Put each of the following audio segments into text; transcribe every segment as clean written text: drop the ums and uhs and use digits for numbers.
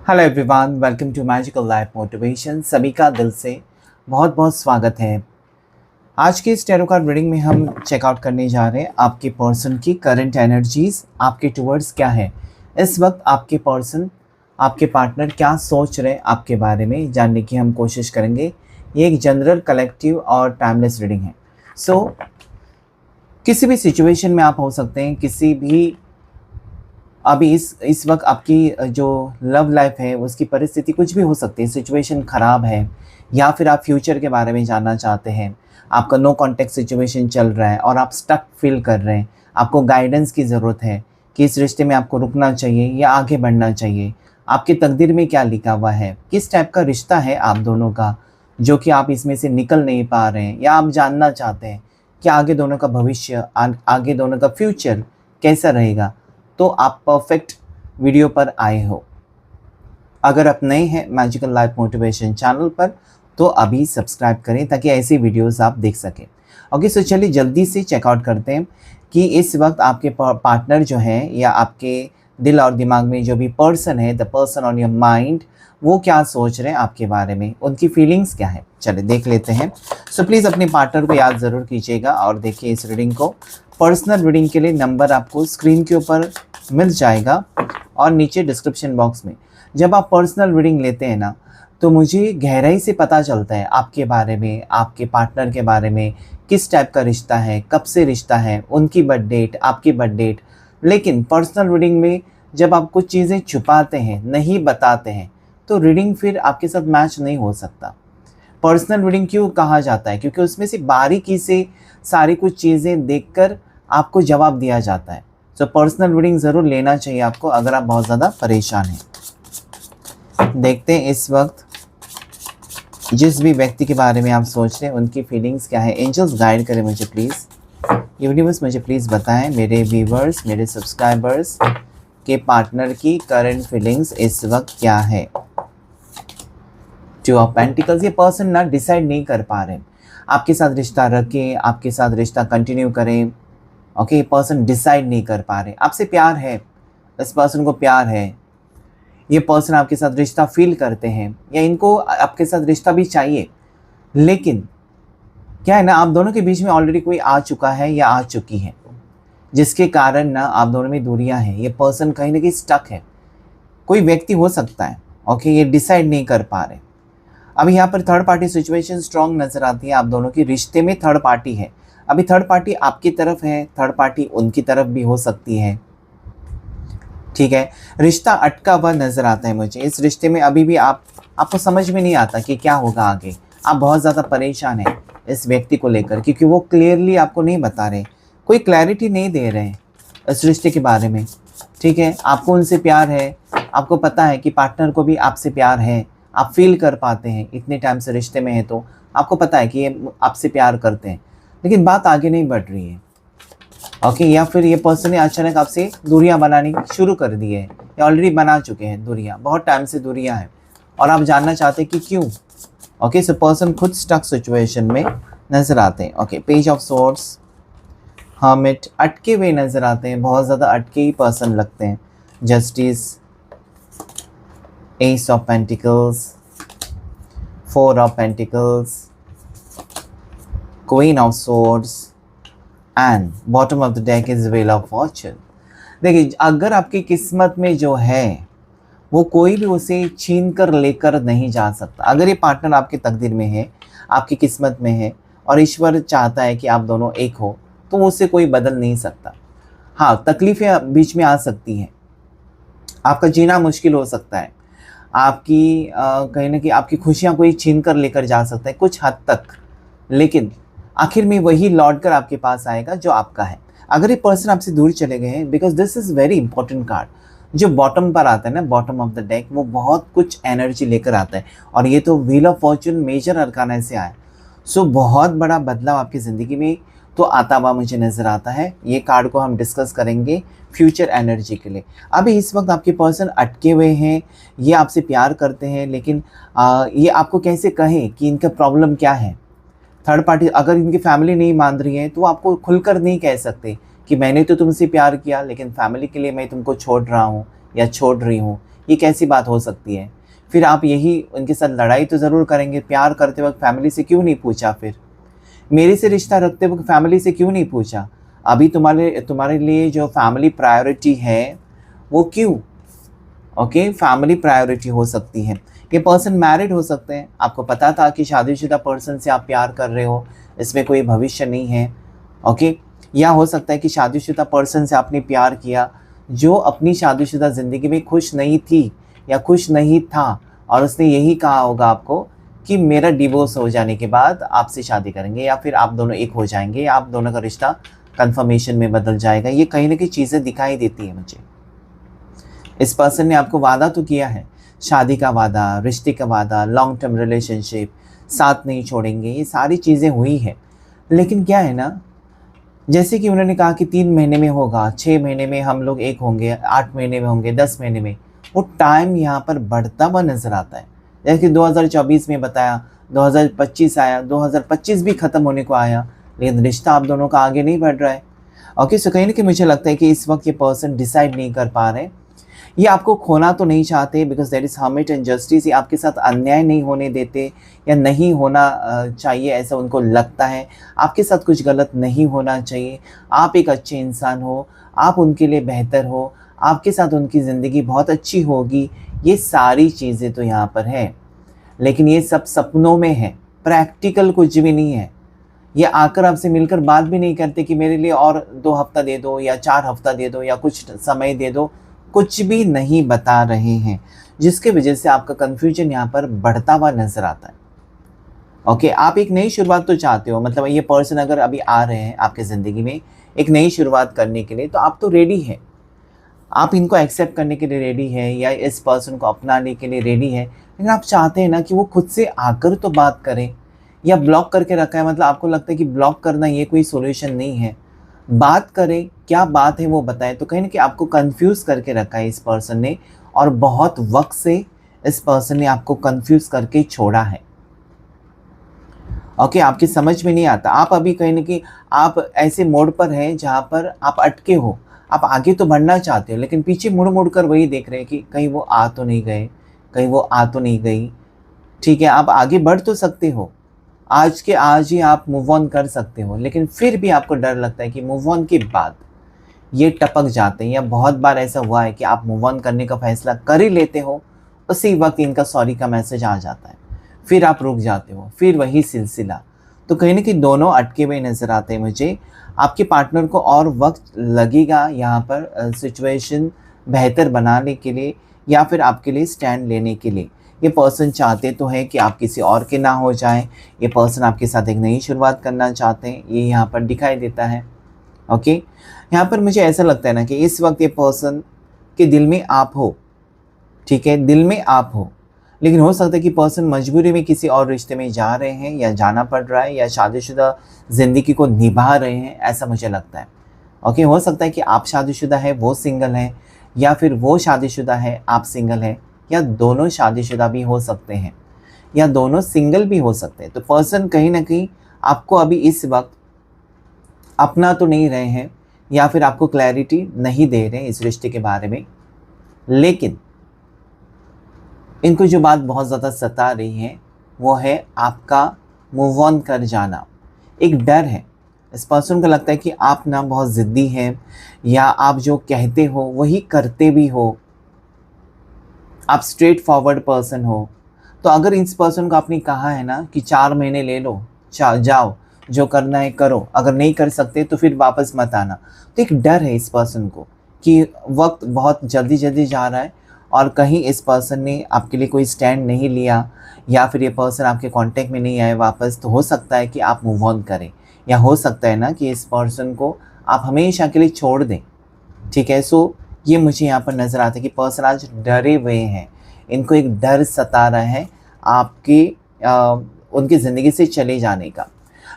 Hello everyone, welcome to magical life motivation. सभी का दिल से बहुत बहुत स्वागत है। आज की इस टैरो कार्ड रीडिंग में हम चेकआउट करने जा रहे हैं आपके पर्सन की करंट एनर्जीज आपके टुवर्ड्स क्या है। इस वक्त आपके पर्सन, आपके पार्टनर क्या सोच रहे हैं आपके बारे में जानने की हम कोशिश करेंगे। ये एक जनरल, कलेक्टिव और टाइमलेस रीडिंग है। किसी भी सिचुएशन में आप हो सकते हैं, किसी भी अभी इस वक्त आपकी जो लव लाइफ है उसकी परिस्थिति कुछ भी हो सकती है। सिचुएशन ख़राब है या फिर आप फ्यूचर के बारे में जानना चाहते हैं। आपका नो कॉन्टेक्ट सिचुएशन चल रहा है और आप स्टक फील कर रहे हैं। आपको गाइडेंस की ज़रूरत है कि इस रिश्ते में आपको रुकना चाहिए या आगे बढ़ना चाहिए। आपकी तकदीर में क्या लिखा हुआ है, किस टाइप का रिश्ता है आप दोनों का, जो कि आप इसमें से निकल नहीं पा रहे हैं या आप जानना चाहते हैं कि आगे दोनों का भविष्य, आगे दोनों का फ्यूचर कैसा रहेगा। तो आप परफेक्ट वीडियो पर आए हो। अगर आप नए हैं मैजिकल लाइफ मोटिवेशन चैनल पर तो अभी सब्सक्राइब करें ताकि ऐसी वीडियोस आप देख सकें। ओके, सो चलिए जल्दी से चेकआउट करते हैं कि इस वक्त आपके पार्टनर जो हैं या आपके दिल और दिमाग में जो भी पर्सन है, the person on your mind, वो क्या सोच रहे हैं आपके बारे में, उनकी फीलिंग्स क्या है। चलिए देख लेते हैं। सो प्लीज़ अपने पार्टनर को याद ज़रूर कीजिएगा और देखिए इस रीडिंग को। पर्सनल रीडिंग के लिए नंबर आपको स्क्रीन के ऊपर मिल जाएगा और नीचे डिस्क्रिप्शन बॉक्स में। जब आप पर्सनल रीडिंग लेते हैं ना, तो मुझे गहराई से पता चलता है आपके बारे में, आपके पार्टनर के बारे में, किस टाइप का रिश्ता है, कब से रिश्ता है, उनकी बर्थ डेट, आपकी बर्थ डेट। लेकिन पर्सनल रीडिंग में जब आप कुछ चीज़ें छुपाते हैं, नहीं बताते हैं, तो रीडिंग फिर आपके साथ मैच नहीं हो सकता। पर्सनल रीडिंग क्यों कहा जाता है? क्योंकि उसमें से बारीकी से सारी कुछ चीज़ें देखकर आपको जवाब दिया जाता है। सो पर्सनल रीडिंग ज़रूर लेना चाहिए आपको अगर आप बहुत ज़्यादा परेशान हैं। देखते हैं इस वक्त जिस भी व्यक्ति के बारे में आप सोच रहे हैं उनकी फीलिंग्स क्या है। एंजल्स गाइड करें मुझे प्लीज़, यूनिवर्स मुझे प्लीज़ बताएं मेरे व्यूवर्स, मेरे सब्सक्राइबर्स के पार्टनर की करंट फीलिंग्स इस वक्त क्या है। टू ऑफ पेंटिकल्स, ये पर्सन ना डिसाइड नहीं कर पा रहे आपके साथ रिश्ता रखें, आपके साथ रिश्ता कंटिन्यू करें। ओके, ये पर्सन डिसाइड नहीं कर पा रहे। आपसे प्यार है, इस पर्सन को प्यार है, ये पर्सन आपके साथ रिश्ता फील करते हैं या इनको आपके साथ रिश्ता भी चाहिए। लेकिन क्या है ना, आप दोनों के बीच में ऑलरेडी कोई आ चुका है या आ चुकी है, जिसके कारण ना आप दोनों में दूरियां हैं। ये पर्सन कहीं ना कहीं स्टक है। कोई व्यक्ति हो सकता है। ओके, ये डिसाइड नहीं कर पा रहे। अभी यहाँ पर थर्ड पार्टी सिचुएशन स्ट्रॉन्ग नज़र आती है। आप दोनों की रिश्ते में थर्ड पार्टी है। अभी थर्ड पार्टी आपकी तरफ है, थर्ड पार्टी उनकी तरफ भी हो सकती है। ठीक है, रिश्ता अटका हुआ नज़र आता है मुझे। इस रिश्ते में अभी भी आपको समझ में नहीं आता कि क्या होगा आगे। आप बहुत ज़्यादा परेशान हैं इस व्यक्ति को लेकर, क्योंकि वो क्लियरली आपको नहीं बता रहे, कोई क्लैरिटी नहीं दे रहे हैं इस रिश्ते के बारे में। ठीक है, आपको उनसे प्यार है, आपको पता है कि पार्टनर को भी आपसे प्यार है, आप फील कर पाते हैं। इतने टाइम से रिश्ते में है तो आपको पता है कि ये आपसे प्यार करते हैं, लेकिन बात आगे नहीं बढ़ रही है। ओके, या फिर ये पर्सन ने अचानक आपसे दूरियां बनानी शुरू कर दी है या ऑलरेडी बना चुके हैं दूरियां, बहुत टाइम से दूरियां हैं और आप जानना चाहते हैं कि क्यों। ओके, सो पर्सन खुद स्टक सिचुएशन में नज़र आते हैं। Okay, page of swords, hermit, अटके हुए नज़र आते हैं, बहुत ज़्यादा अटके ही पर्सन लगते हैं। Justice, S of pentacles, four of pentacles, queen of swords and bottom of the deck is wheel of Fortune. देखिए, अगर आपकी किस्मत में जो है वो कोई भी उसे छीन कर लेकर नहीं जा सकता। अगर ये पार्टनर आपकी तकदीर में है, आपकी किस्मत में है और ईश्वर चाहता है कि आप दोनों एक हो, तो उससे कोई बदल नहीं सकता। हाँ, तकलीफ़ें बीच में आ सकती हैं, आपका जीना मुश्किल हो सकता है, आपकी कहीं ना कहीं आपकी खुशियाँ कोई छीन कर लेकर जा सकता है कुछ हद तक, लेकिन आखिर में वही लौट कर आपके पास आएगा जो आपका है। अगर ये पर्सन आपसे दूर चले गए हैं, because this is very important card, जो बॉटम पर आता है ना, बॉटम ऑफ द डेक, वो बहुत कुछ एनर्जी लेकर आता है और ये तो wheel of fortune major arcana से आया। सो बहुत बड़ा बदलाव आपकी ज़िंदगी में तो आता हुआ मुझे नज़र आता है। ये कार्ड को हम डिस्कस करेंगे फ्यूचर एनर्जी के लिए। अभी इस वक्त आपके पर्सन अटके हुए हैं, ये आपसे प्यार करते हैं, लेकिन ये आपको कैसे कहें कि इनका प्रॉब्लम क्या है। थर्ड पार्टी, अगर इनकी फैमिली नहीं मान रही है तो आपको खुलकर नहीं कह सकते कि मैंने तो तुमसे प्यार किया लेकिन फैमिली के लिए मैं तुमको छोड़ रहा हूँ या छोड़ रही हूँ। ये कैसी बात हो सकती है? फिर आप यही उनके साथ लड़ाई तो ज़रूर करेंगे। प्यार करते वक़्त फैमिली से क्यों नहीं पूछा फिर? मेरे से रिश्ता रखते वक़्त फैमिली से क्यों नहीं पूछा? अभी तुम्हारे तुम्हारे लिए जो फैमिली प्रायोरिटी है, वो क्यों? ओके, फैमिली प्रायोरिटी हो सकती है। ये पर्सन मैरिड हो सकते हैं, आपको पता था कि शादीशुदा पर्सन से आप प्यार कर रहे हो, इसमें कोई भविष्य नहीं है। ओके, या हो सकता है कि शादीशुदा पर्सन से आपने प्यार किया, जो अपनी शादीशुदा ज़िंदगी में खुश नहीं थी या खुश नहीं था, और उसने यही कहा होगा आपको कि मेरा डिवोर्स हो जाने के बाद आपसे शादी करेंगे, या फिर आप दोनों एक हो जाएंगे, या आप दोनों का रिश्ता कन्फर्मेशन में बदल जाएगा। ये कहीं ना कहीं चीज़ें दिखाई देती है मुझे। इस पर्सन ने आपको वादा तो किया है, शादी का वादा, रिश्ते का वादा, लॉन्ग टर्म रिलेशनशिप, साथ नहीं छोड़ेंगे, ये सारी चीज़ें हुई है। लेकिन क्या है ना, जैसे कि उन्होंने कहा कि 3 महीने में होगा, 6 महीने में हम लोग एक होंगे, 8 महीने में होंगे, 10 महीने में, वो टाइम यहाँ पर बढ़ता हुआ नज़र आता है। जैसे कि 2024 में बताया, 2025 आया, 2025 भी ख़त्म होने को आया, लेकिन रिश्ता आप दोनों का आगे नहीं बढ़ रहा है। ओके, सो कहीं ना कहीं मुझे लगता है कि इस वक्त ये पर्सन डिसाइड नहीं कर पा रहे। ये आपको खोना तो नहीं चाहते, because there is harm and justice. ये आपके साथ अन्याय नहीं होने देते, या नहीं होना चाहिए ऐसा उनको लगता है। आपके साथ कुछ गलत नहीं होना चाहिए, आप एक अच्छे इंसान हो, आप उनके लिए बेहतर हो, आपके साथ उनकी ज़िंदगी बहुत अच्छी होगी। ये सारी चीज़ें तो यहाँ पर है, लेकिन ये सब सपनों में है, प्रैक्टिकल कुछ भी नहीं है। ये आकर आपसे मिलकर बात भी नहीं करते कि मेरे लिए और 2 हफ्ता दे दो, या 4 हफ्ता दे दो, या कुछ समय दे दो, कुछ भी नहीं बता रहे हैं, जिसके वजह से आपका कन्फ्यूजन यहाँ पर बढ़ता हुआ नज़र आता है। ओके, आप एक नई शुरुआत तो चाहते हो, मतलब ये पर्सन अगर अभी आ रहे हैं आपके ज़िंदगी में एक नई शुरुआत करने के लिए, तो आप तो रेडी हैं, आप इनको एक्सेप्ट करने के लिए रेडी है, या इस पर्सन को अपनाने के लिए रेडी है। लेकिन आप चाहते हैं ना कि वो खुद से आकर तो बात करें, या ब्लॉक करके रखा है, मतलब आपको लगता है कि ब्लॉक करना ये कोई सोल्यूशन नहीं है। बात करें, क्या बात है वो बताएं। तो कहीं ना कहीं आपको कंफ्यूज करके रखा है इस पर्सन ने, और बहुत वक्त से इस पर्सन ने आपको कंफ्यूज करके छोड़ा है। ओके, आपकी समझ में नहीं आता। आप अभी कहीं ना कहीं आप ऐसे मोड पर हैं जहाँ पर आप अटके हो, आप आगे तो बढ़ना चाहते हो, लेकिन पीछे मुड़ मुड़ कर वही देख रहे हैं कि कहीं वो आ तो नहीं गए, कहीं वो आ तो नहीं गई। ठीक है, आप आगे बढ़ तो सकते हो, आज के आज ही आप मूव ऑन कर सकते हो, लेकिन फिर भी आपको डर लगता है कि मूव ऑन के बाद ये टपक जाते हैं। या बहुत बार ऐसा हुआ है कि आप मूव ऑन करने का फैसला कर ही लेते हो, उसी वक्त इनका सॉरी का मैसेज आ जाता है, फिर आप रुक जाते हो, फिर वही सिलसिला। तो कहीं ना कहीं दोनों अटके हुए नज़र आते हैं मुझे। आपके पार्टनर को और वक्त लगेगा यहाँ पर सिचुएशन बेहतर बनाने के लिए, या फिर आपके लिए स्टैंड लेने के लिए। ये पर्सन चाहते तो हैं कि आप किसी और के ना हो जाएं, ये पर्सन आपके साथ एक नई शुरुआत करना चाहते हैं, ये यहाँ पर दिखाई देता है। ओके, यहाँ पर मुझे ऐसा लगता है ना कि इस वक्त ये पर्सन के दिल में आप हो, ठीक है, दिल में आप हो, लेकिन हो सकता है कि पर्सन मजबूरी में किसी और रिश्ते में जा रहे हैं, या जाना पड़ रहा है, या शादीशुदा ज़िंदगी को निभा रहे हैं, ऐसा मुझे लगता है। ओके, हो सकता है कि आप शादीशुदा है, वो सिंगल है, या फिर वो शादीशुदा है, आप सिंगल है, या दोनों शादीशुदा भी हो सकते हैं, या दोनों सिंगल भी हो सकते हैं। तो पर्सन कहीं ना कहीं आपको अभी इस वक्त अपना तो नहीं रहे हैं, या फिर आपको क्लैरिटी नहीं दे रहे हैं इस रिश्ते के बारे में, लेकिन इनको जो बात बहुत ज़्यादा सता रही है वो है आपका मूव ऑन कर जाना। एक डर है, इस पर्सन को लगता है कि आप ना बहुत ज़िद्दी हैं, या आप जो कहते हो वही करते भी हो, आप स्ट्रेट फॉरवर्ड पर्सन हो। तो अगर इस पर्सन को आपने कहा है ना कि 4 महीने ले लो, जाओ जो करना है करो, अगर नहीं कर सकते तो फिर वापस मत आना, तो एक डर है इस पर्सन को कि वक्त बहुत जल्दी जल्दी जा रहा है, और कहीं इस पर्सन ने आपके लिए कोई स्टैंड नहीं लिया, या फिर ये पर्सन आपके कांटेक्ट में नहीं आए वापस, तो हो सकता है कि आप मूव ऑन करें, या हो सकता है ना कि इस पर्सन को आप हमेशा के लिए छोड़ दें। ठीक है, सो ये मुझे यहाँ पर नज़र आता है कि पर्सन आज डरे हुए हैं, इनको एक डर सता रहा है आपके उनकी ज़िंदगी से चले जाने का।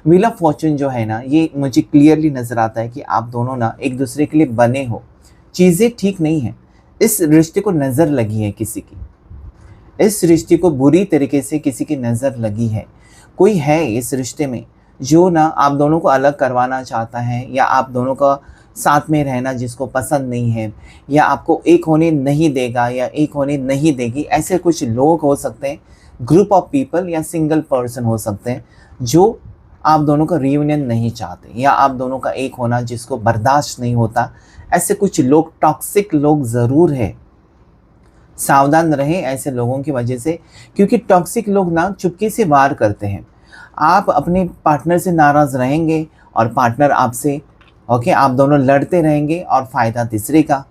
व्हील ऑफ फॉर्चून जो है ना, ये मुझे क्लियरली नज़र आता है कि आप दोनों ना एक दूसरे के लिए बने हो। चीज़ें ठीक नहीं हैं, इस रिश्ते को नज़र लगी है किसी की, इस रिश्ते को बुरी तरीके से किसी की नज़र लगी है। कोई है इस रिश्ते में जो ना आप दोनों को अलग करवाना चाहता है, या आप दोनों का साथ में रहना जिसको पसंद नहीं है, या आपको एक होने नहीं देगा या एक होने नहीं देगी, ऐसे कुछ लोग हो सकते हैं, ग्रुप ऑफ पीपल या सिंगल पर्सन हो सकते हैं जो आप दोनों का रियूनियन नहीं चाहते या आप दोनों का एक होना जिसको बर्दाश्त नहीं होता। ऐसे कुछ लोग, टॉक्सिक लोग ज़रूर है। सावधान रहें ऐसे लोगों की वजह से, क्योंकि टॉक्सिक लोग ना चुपके से वार करते हैं। आप अपने पार्टनर से नाराज़ रहेंगे और पार्टनर आपसे, ओके, आप दोनों लड़ते रहेंगे और फ़ायदा तीसरे का।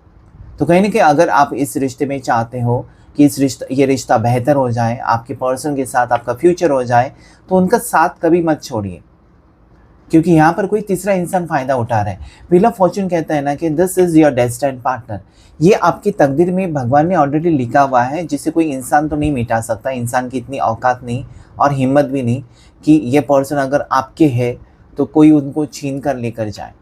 तो कहीं ना कहीं अगर आप इस रिश्ते में चाहते हो कि ये रिश्ता बेहतर हो जाए, आपके पर्सन के साथ आपका फ्यूचर हो जाए, तो उनका साथ कभी मत छोड़िए, क्योंकि यहाँ पर कोई तीसरा इंसान फ़ायदा उठा रहा है। व्हील ऑफ फॉर्चून कहता है ना कि this is your destined partner. ये आपकी तकदीर में भगवान ने ऑलरेडी लिखा हुआ है, जिसे कोई इंसान तो नहीं मिटा सकता। इंसान की इतनी औकात नहीं और हिम्मत भी नहीं कि ये पर्सन अगर आपके है तो कोई उनको छीन कर लेकर जाए।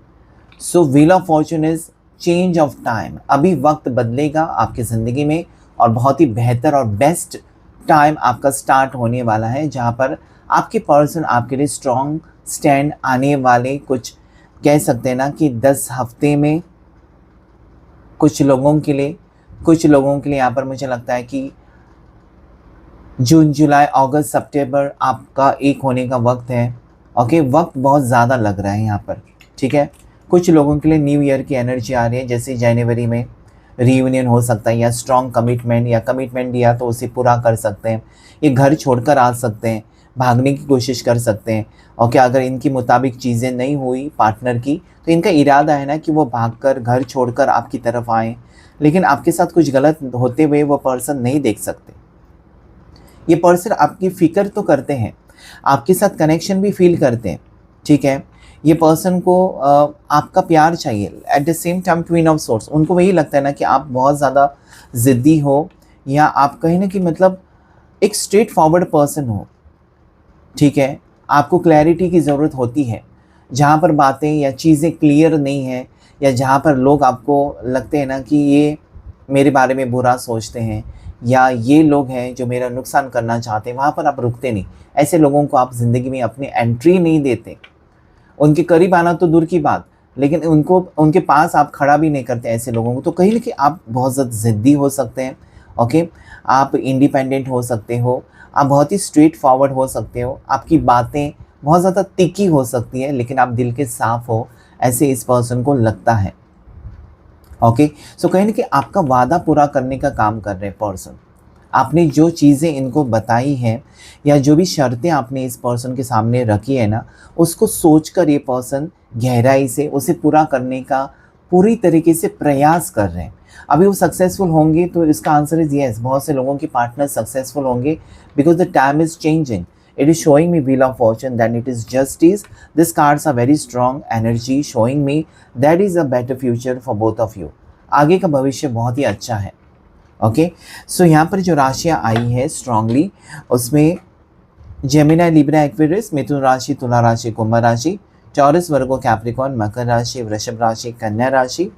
So wheel of fortune is change of time. अभी वक्त बदलेगा आपकी ज़िंदगी में और बहुत ही बेहतर और बेस्ट टाइम आपका स्टार्ट होने वाला है, जहाँ पर आपके पर्सन आपके लिए स्ट्रॉन्ग स्टैंड आने वाले, कुछ कह सकते हैं ना कि 10 हफ्ते में कुछ लोगों के लिए यहाँ पर मुझे लगता है कि जून, जुलाई, अगस्त, सितंबर आपका एक होने का वक्त है। ओके, वक्त बहुत ज़्यादा लग रहा है यहाँ पर, ठीक है। कुछ लोगों के लिए न्यू ईयर की एनर्जी आ रही है, जैसे जनवरी में रीयूनियन हो सकता है या स्ट्रॉन्ग कमिटमेंट, या कमिटमेंट दिया तो उसे पूरा कर सकते हैं। ये घर छोड़कर आ सकते हैं, भागने की कोशिश कर सकते हैं। ओके, अगर इनकी मुताबिक चीज़ें नहीं हुई पार्टनर की, तो इनका इरादा है ना कि वो भागकर, घर छोड़कर आपकी तरफ आएँ, लेकिन आपके साथ कुछ गलत होते हुए वो पर्सन नहीं देख सकते। ये पर्सन आपकी फ़िक्र तो करते हैं, आपके साथ कनेक्शन भी फील करते हैं, ठीक है। ये पर्सन को आपका प्यार चाहिए। At the same time queen of source, उनको वही लगता है ना कि आप बहुत ज़्यादा ज़िद्दी हो, या आप कहीं ना कि मतलब एक स्ट्रेट फॉरवर्ड पर्सन हो, ठीक है। आपको क्लैरिटी की ज़रूरत होती है, जहाँ पर बातें या चीज़ें क्लियर नहीं है, या जहाँ पर लोग आपको लगते हैं ना कि ये मेरे बारे में बुरा सोचते हैं, या ये लोग हैं जो मेरा नुकसान करना चाहते हैं, वहाँ पर आप रुकते नहीं। ऐसे लोगों को आप ज़िंदगी में अपनी एंट्री नहीं देते। उनके करीब आना तो दूर की बात, लेकिन उनके पास आप खड़ा भी नहीं करते ऐसे लोगों को। तो कहीं ना कहीं आप बहुत ज़्यादा ज़िद्दी हो सकते हैं, ओके। आप इंडिपेंडेंट हो सकते हो, आप बहुत ही स्ट्रेट फॉरवर्ड हो सकते हो, आपकी बातें बहुत ज़्यादा तिखी हो सकती है, लेकिन आप दिल के साफ़ हो, ऐसे इस पर्सन को लगता है, ओके। सो कहीं ना कहीं आपका वादा पूरा करने का काम कर रहे हैं पर्सन। आपने जो चीज़ें इनको बताई हैं या जो भी शर्तें आपने इस पर्सन के सामने रखी है ना, उसको सोचकर ये पर्सन गहराई से उसे पूरा करने का पूरी तरीके से प्रयास कर रहे हैं। अभी वो सक्सेसफुल होंगे तो इसका आंसर इज़ येस। बहुत से लोगों के पार्टनर सक्सेसफुल होंगे because the time is changing. It is showing me wheel of fortune, then it is justice. These cards are very strong energy showing me that is a better future for both of you. आगे का भविष्य बहुत ही अच्छा है, okay. सो यहाँ पर जो राशियाँ आई है स्ट्रांगली, उसमें जेमिनी, लिब्रा, एक्वेरियस, मिथुन राशि, तुला राशि, कुंभ राशि, टॉरस, वर्गो, कैप्रिकॉर्न, मकर राशि, वृषभ राशि, कन्या राशि।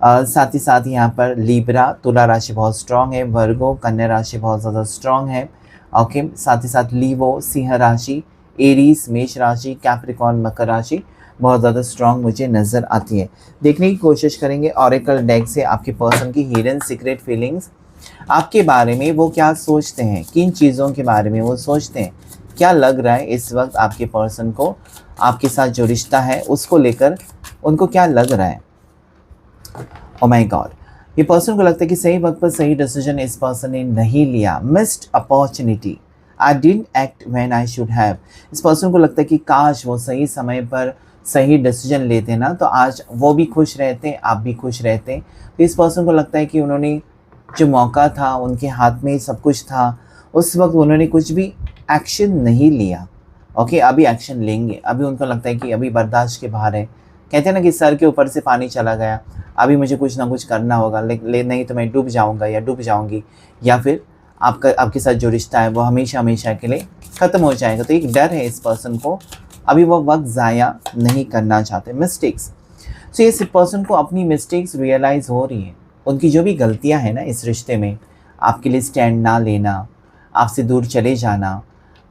साथ ही साथ यहाँ पर लिब्रा, तुला राशि बहुत स्ट्रांग है, वर्गो, कन्या राशि बहुत ज़्यादा स्ट्रांग है, ओके। साथ ही साथ लीवो, सिंह राशि, एरीज, मेष राशि, कैप्रिकॉर्न, मकर राशि बहुत ज़्यादा स्ट्रांग मुझे नज़र आती है। देखने की कोशिश करेंगे ऑरेकल डेक से आपके पर्सन की हिडन सीक्रेट फीलिंग्स, आपके बारे में वो क्या सोचते हैं, किन चीज़ों के बारे में वो सोचते हैं, क्या लग रहा है इस वक्त आपके पर्सन को, आपके साथ जो रिश्ता है उसको लेकर उनको क्या लग रहा है। ओ माय गॉड, ये पर्सन को लगता है कि सही वक्त पर सही डिसीजन इस पर्सन ने नहीं लिया। Missed opportunity, I didn't act when I should have. इस पर्सन को लगता है कि काश वो सही समय पर सही डिसीजन लेते ना, तो आज वो भी खुश रहते, आप भी खुश रहते। तो इस पर्सन को लगता है कि उन्होंने जो मौका था, उनके हाथ में सब कुछ था, उस वक्त उन्होंने कुछ भी एक्शन नहीं लिया, ओके। अभी एक्शन लेंगे। अभी उनको लगता है कि अभी बर्दाश्त के बाहर है। कहते हैं ना कि सर के ऊपर से पानी चला गया, अभी मुझे कुछ ना कुछ करना होगा, नहीं तो मैं डूब जाऊंगा या डूब जाऊंगी, या फिर आपके साथ जो रिश्ता है वो हमेशा हमेशा के लिए ख़त्म हो जाएगा। तो एक डर है इस पर्सन को, अभी वो वक्त ज़ाया नहीं करना चाहते। मिस्टेक्स, सो इस पर्सन को अपनी मिस्टेक्स रियलाइज़ हो रही है। उनकी जो भी गलतियां हैं ना इस रिश्ते में, आपके लिए स्टैंड ना लेना, आपसे दूर चले जाना,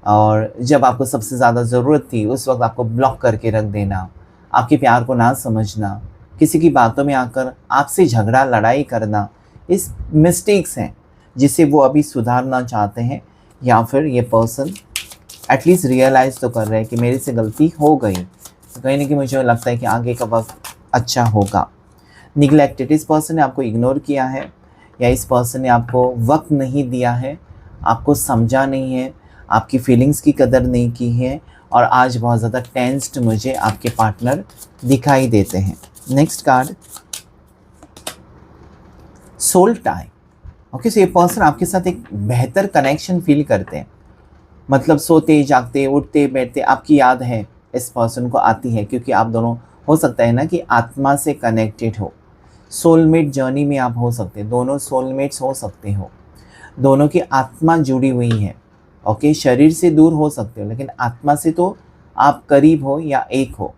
और जब आपको सबसे ज़्यादा ज़रूरत थी उस वक्त आपको ब्लॉक करके रख देना, आपके प्यार को ना समझना, किसी की बातों में आकर आपसे झगड़ा लड़ाई करना, इस मिस्टेक्स हैं जिसे वो अभी सुधारना चाहते हैं, या फिर ये पर्सन एटलीस्ट रियलाइज़ तो कर रहे हैं कि मेरे से गलती हो गई। तो कहीं ना कहीं मुझे लगता है कि आगे का वक्त अच्छा होगा। निगलेक्टेड, इस पर्सन ने आपको इग्नोर किया है, या इस पर्सन ने आपको वक्त नहीं दिया है, आपको समझा नहीं है, आपकी फीलिंग्स की कदर नहीं की है, और आज बहुत ज़्यादा टेंस्ड मुझे आपके पार्टनर दिखाई देते हैं। Next card, soul tie. Okay, so ये पर्सन आपके साथ एक बेहतर कनेक्शन फील करते हैं, मतलब सोते जागते उठते बैठते आपकी याद है इस पर्सन को आती है, क्योंकि आप दोनों हो सकता है ना कि आत्मा से कनेक्टेड हो, सोलमेट जर्नी में आप हो सकते हैं, दोनों सोलमेट्स हो सकते हो, दोनों की आत्मा जुड़ी हुई है। ओके, शरीर से दूर हो सकते हो लेकिन आत्मा से तो आप करीब हो या एक हो।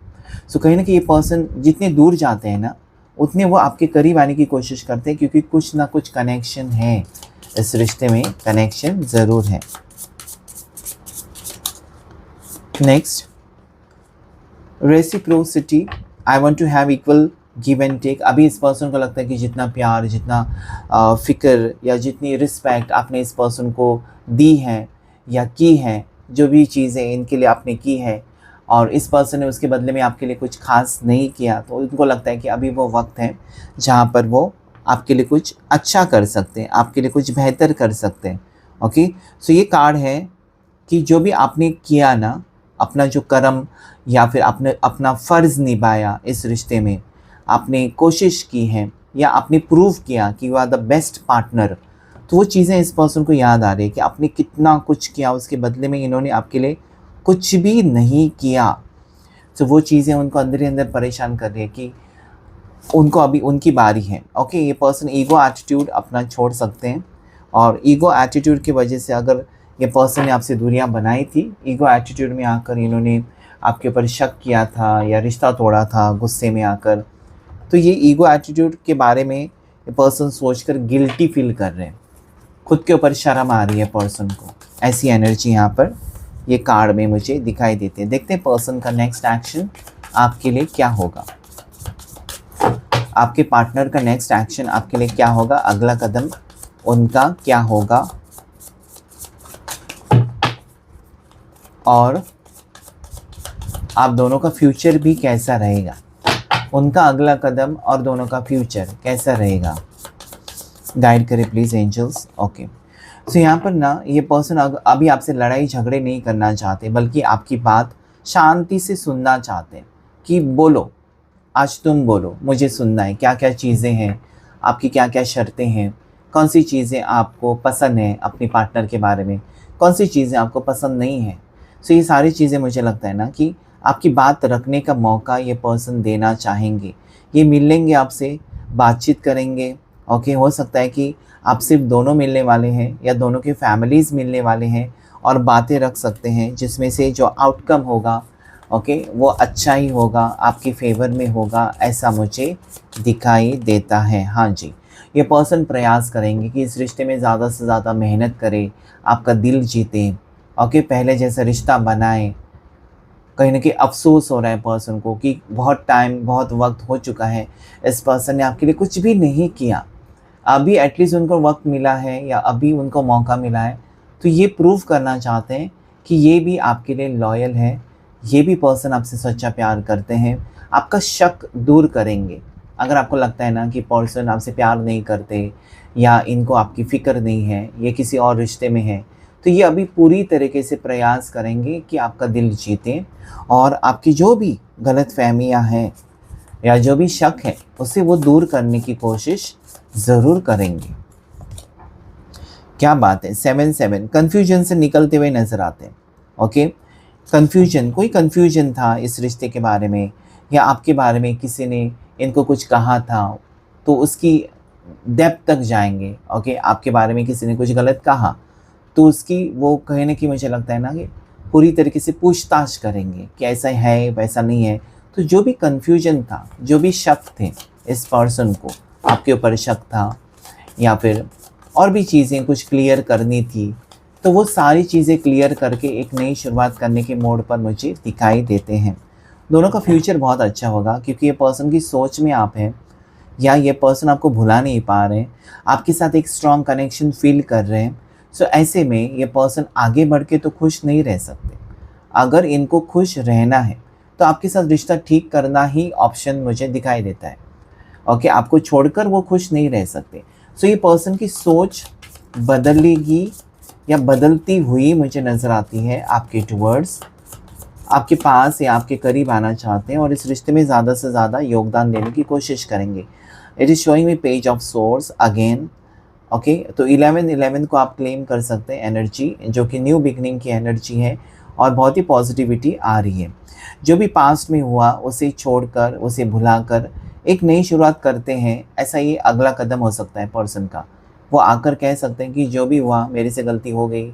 सो कहीं ना कहीं ये पर्सन जितने दूर जाते हैं ना, उतने वो आपके करीब आने की कोशिश करते हैं, क्योंकि कुछ ना कुछ कनेक्शन है, इस रिश्ते में कनेक्शन ज़रूर है। Next, reciprocity, I want to have equal give and take. अभी इस पर्सन को लगता है कि जितना प्यार, जितना फ़िक्र या जितनी रिस्पेक्ट आपने इस पर्सन को दी है या की है, जो भी चीज़ें इनके लिए आपने की है, और इस पर्सन ने उसके बदले में आपके लिए कुछ खास नहीं किया, तो उनको लगता है कि अभी वो वक्त है जहाँ पर वो आपके लिए कुछ अच्छा कर सकते हैं, आपके लिए कुछ बेहतर कर सकते हैं। ओके, सो ये कार्ड है कि जो भी आपने किया ना, अपना जो कर्म या फिर आपने अपना फ़र्ज़ निभाया इस रिश्ते में, आपने कोशिश की है या आपने प्रूव किया कि you are the best partner, तो वो चीज़ें इस पर्सन को याद आ रही है कि आपने कितना कुछ किया, उसके बदले में इन्होंने आपके लिए कुछ भी नहीं किया। तो वो चीज़ें उनको अंदर ही अंदर परेशान कर रही है कि उनको अभी उनकी बारी है। ओके, ये पर्सन ईगो एटीट्यूड अपना छोड़ सकते हैं, और ईगो एटीट्यूड की वजह से अगर ये पर्सन ने आपसे दूरियां बनाई थी, ईगो एटीट्यूड में आकर इन्होंने आपके ऊपर शक किया था या रिश्ता तोड़ा था गुस्से में आकर, तो ये ईगो एटीट्यूड के बारे में ये पर्सन सोचकर गिल्टी फील कर रहे हैं, खुद के ऊपर शर्म आ रही है पर्सन को। ऐसी एनर्जी यहाँ पर ये कार्ड में मुझे दिखाई देती है। देखते हैं पर्सन का नेक्स्ट एक्शन आपके लिए क्या होगा, आपके पार्टनर का नेक्स्ट एक्शन आपके लिए क्या होगा, अगला कदम उनका क्या होगा, और आप दोनों का फ्यूचर भी कैसा रहेगा। उनका अगला कदम और दोनों का फ्यूचर कैसा रहेगा, गाइड करें प्लीज़ एंजल्स। ओके, सो यहाँ पर ना ये पर्सन अभी आपसे लड़ाई झगड़े नहीं करना चाहते, बल्कि आपकी बात शांति से सुनना चाहते हैं कि बोलो, आज तुम बोलो, मुझे सुनना है, क्या क्या चीज़ें हैं आपकी, क्या क्या शर्तें हैं, कौन सी चीज़ें आपको पसंद हैं अपने पार्टनर के बारे में, कौन सी चीज़ें आपको पसंद नहीं हैं। सो ये सारी चीज़ें मुझे लगता है ना कि आपकी बात रखने का मौका ये पर्सन देना चाहेंगे। ये मिलेंगे आपसे, बातचीत करेंगे। ओके, हो सकता है कि आप सिर्फ दोनों मिलने वाले हैं या दोनों के फैमिलीज़ मिलने वाले हैं और बातें रख सकते हैं, जिसमें से जो आउटकम होगा ओके वो अच्छा ही होगा, आपके फेवर में होगा, ऐसा मुझे दिखाई देता है। हाँ जी, ये पर्सन प्रयास करेंगे कि इस रिश्ते में ज़्यादा से ज़्यादा मेहनत करें, आपका दिल जीते। ओके, पहले जैसा रिश्ता बनाए। कहीं ना कहीं अफसोस हो रहा है पर्सन को कि बहुत टाइम, बहुत वक्त हो चुका है, इस पर्सन ने आपके लिए कुछ भी नहीं किया, अभी एटलीस्ट उनको वक्त मिला है या अभी उनको मौका मिला है, तो ये प्रूव करना चाहते हैं कि ये भी आपके लिए लॉयल है, ये भी पर्सन आपसे सच्चा प्यार करते हैं, आपका शक दूर करेंगे। अगर आपको लगता है ना कि पर्सन आपसे प्यार नहीं करते या इनको आपकी फ़िक्र नहीं है, ये किसी और रिश्ते में है, तो ये अभी पूरी तरीके से प्रयास करेंगे कि आपका दिल जीतें और आपकी जो भी गलतफहमियां हैं या जो भी शक है उसे वो दूर करने की कोशिश ज़रूर करेंगे। क्या बात है, 7-7 कन्फ्यूजन से निकलते हुए नज़र आते हैं। ओके, कन्फ्यूजन, कोई कन्फ्यूजन था इस रिश्ते के बारे में या आपके बारे में किसी ने इनको कुछ कहा था, तो उसकी डेप्थ तक जाएंगे। ओके, आपके बारे में किसी ने कुछ गलत कहा तो उसकी वो कहीं ना कहीं मुझे लगता है ना कि पूरी तरीके से पूछताछ करेंगे कि ऐसा है वैसा नहीं है। तो जो भी कन्फ्यूजन था, जो भी शक थे, इस पर्सन को आपके ऊपर शक था या फिर और भी चीज़ें कुछ क्लियर करनी थी, तो वो सारी चीज़ें क्लियर करके एक नई शुरुआत करने के मोड़ पर मुझे दिखाई देते हैं। दोनों का फ्यूचर बहुत अच्छा होगा, क्योंकि ये पर्सन की सोच में आप हैं या ये पर्सन आपको भुला नहीं पा रहे हैं, आपके साथ एक स्ट्रॉन्ग कनेक्शन फील कर रहे हैं। सो ऐसे में ये पर्सन आगे बढ़ के तो खुश नहीं रह सकते। अगर इनको खुश रहना है तो आपके साथ रिश्ता ठीक करना ही ऑप्शन मुझे दिखाई देता है। ओके, आपको छोड़कर वो खुश नहीं रह सकते। सो ये पर्सन की सोच बदलेगी या बदलती हुई मुझे नज़र आती है आपके टुवर्ड्स, आपके पास या आपके करीब आना चाहते हैं और इस रिश्ते में ज़्यादा से ज़्यादा योगदान देने की कोशिश करेंगे। It is showing me page of source again. Okay, तो 11 को आप क्लेम कर सकते हैं एनर्जी, जो कि न्यू बिगनिंग की एनर्जी है और बहुत ही पॉजिटिविटी आ रही है। जो भी पास्ट में हुआ उसे छोड़कर, उसे भुलाकर एक नई शुरुआत करते हैं, ऐसा ये अगला कदम हो सकता है पर्सन का। वो आकर कह सकते हैं कि जो भी हुआ मेरे से गलती हो गई,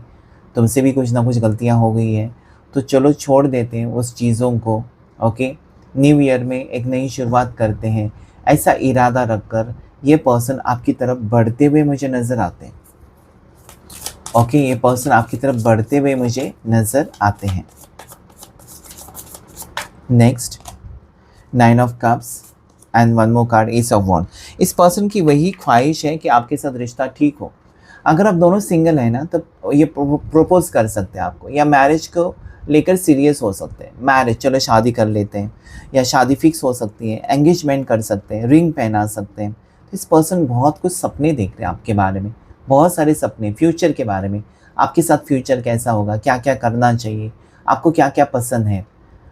तुमसे भी कुछ ना कुछ गलतियाँ हो गई है, तो चलो छोड़ देते हैं उस चीज़ों को। ओके, न्यू ईयर में एक नई शुरुआत करते हैं, ऐसा इरादा रखकर ये पर्सन आपकी तरफ बढ़ते हुए मुझे नज़र आते हैं। ओके, ये पर्सन आपकी तरफ बढ़ते हुए मुझे नज़र आते हैं। Next, 9 of cups and 1 more card, ace of wand. इस पर्सन की वही ख्वाहिश है कि आपके साथ रिश्ता ठीक हो। अगर आप दोनों सिंगल हैं ना, तो ये प्रपोज कर सकते हैं आपको, या मैरिज को लेकर सीरियस हो सकते हैं। मैरिज, चलो शादी कर लेते हैं, या शादी फिक्स हो सकती है, एंगेजमेंट कर सकते हैं, रिंग पहना सकते हैं। तो इस पर्सन बहुत कुछ सपने देख रहे हैं आपके बारे में, बहुत सारे सपने फ्यूचर के बारे में। आपके साथ फ्यूचर कैसा होगा, क्या क्या करना चाहिए, आपको क्या क्या पसंद है,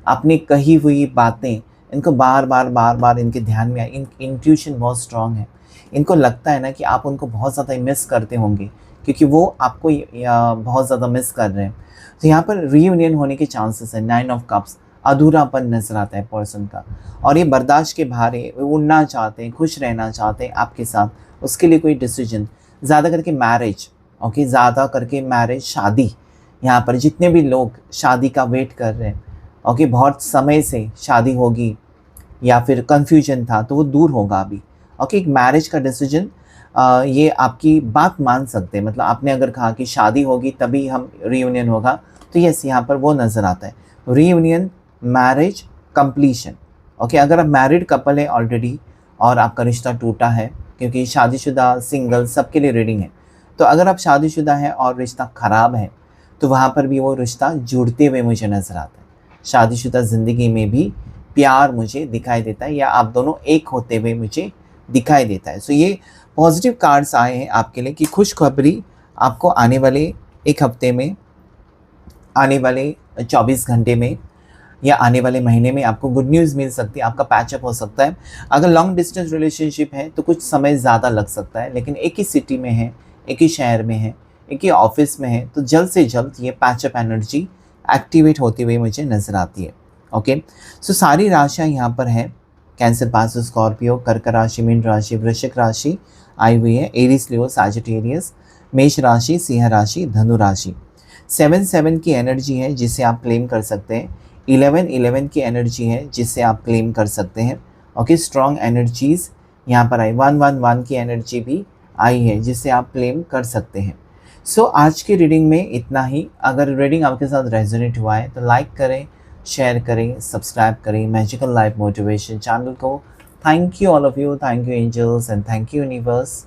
आपने कही हुई बातें इनको बार बार इनके ध्यान में आई। इंट्यूशन बहुत स्ट्रांग है। इनको लगता है ना कि आप उनको बहुत ज़्यादा मिस करते होंगे, क्योंकि वो आपको बहुत ज़्यादा मिस कर रहे हैं। तो यहाँ पर रीयूनियन होने के चांसेस है। 9 ऑफ कप्स, अधूरापन नजर आता है पर्सन का, और ये बर्दाश्त के बाहर है, उड़ना चाहते हैं, खुश रहना चाहते हैं आपके साथ, उसके लिए कोई डिसीजन, ज़्यादा करके मैरिज। ओके, ज़्यादा करके मैरिज, शादी। यहाँ पर जितने भी लोग शादी का वेट कर रहे हैं, ओके, बहुत समय से शादी होगी या फिर कन्फ्यूजन था, तो वो दूर होगा अभी। ओके, एक मैरिज का डिसीजन, ये आपकी बात मान सकते हैं। मतलब आपने अगर कहा कि शादी होगी तभी हम रीयूनियन होगा, तो यस, यहाँ पर वो नज़र आता है। Reunion, marriage, completion. ओके, अगर आप मैरिड कपल है ऑलरेडी और आपका रिश्ता टूटा है, क्योंकि शादीशुदा, सिंगल, सबके लिए रीडिंग है, तो अगर आप शादीशुदा हैं और रिश्ता ख़राब है, तो वहाँ पर भी वो रिश्ता जुड़ते हुए मुझे नज़र आता है। शादीशुदा ज़िंदगी में भी प्यार मुझे दिखाई देता है, या आप दोनों एक होते हुए मुझे दिखाई देता है। सो ये पॉजिटिव कार्ड्स आए हैं आपके लिए कि खुशखबरी आपको आने वाले एक हफ्ते में, आने वाले 24 घंटे में, या आने वाले महीने में आपको गुड न्यूज़ मिल सकती है। आपका पैचअप हो सकता है। अगर लॉन्ग डिस्टेंस रिलेशनशिप है तो कुछ समय ज़्यादा लग सकता है, लेकिन एक ही सिटी में है, एक ही शहर में है, एक ही ऑफिस में है, तो जल्द से जल्द ये पैचअप एनर्जी एक्टिवेट होती हुई मुझे नज़र आती है। ओके, सो सारी राशियाँ यहाँ पर हैं। कैंसर, पास, स्कॉर्पियो, कर्क राशि, मीन राशि, वृश्चिक राशि आई हुई है, एरीज, लियो, सैजिटेरियस, मेष राशि, सिंह राशि, धनु राशि। 7 की एनर्जी है जिसे आप क्लेम कर सकते हैं। 11 की एनर्जी है जिसे आप क्लेम कर सकते हैं। ओके, स्ट्रॉन्ग एनर्जीज यहाँ पर आई। 1 की एनर्जी भी आई है जिसे आप क्लेम कर सकते हैं। सो आज की रीडिंग में इतना ही। अगर रीडिंग आपके साथ रेजोनेट हुआ है तो लाइक करें, शेयर करें, सब्सक्राइब करें मैजिकल लाइफ मोटिवेशन चैनल को। Thank you all of you, thank you angels and thank you universe.